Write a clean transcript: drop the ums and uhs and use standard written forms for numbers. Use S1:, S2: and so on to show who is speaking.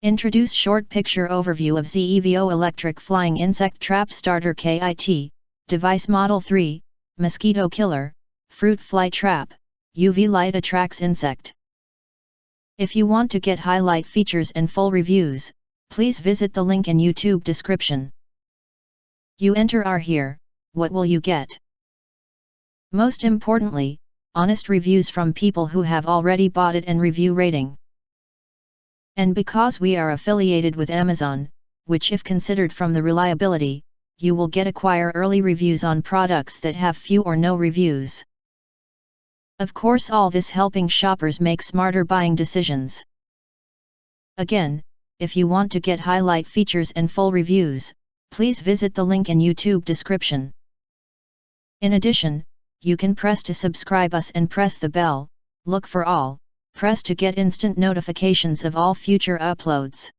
S1: Introduce short picture overview of ZEVO Electric Flying Insect Trap Starter KIT, Device Model 3, Mosquito Killer, Fruit Fly Trap, UV light attracts insect. If you want to get highlight features and full reviews, please visit the link in YouTube description. You enter our here, what will you get? Most importantly, honest reviews from people who have already bought it and review rating. And because we are affiliated with Amazon, which if considered from the reliability, you will get acquire early reviews on products that have few or no reviews. Of course, all this helping shoppers make smarter buying decisions. Again, if you want to get highlight features and full reviews, please visit the link in YouTube description. In addition, you can press to subscribe us and press the bell, look for all, press to get instant notifications of all future uploads.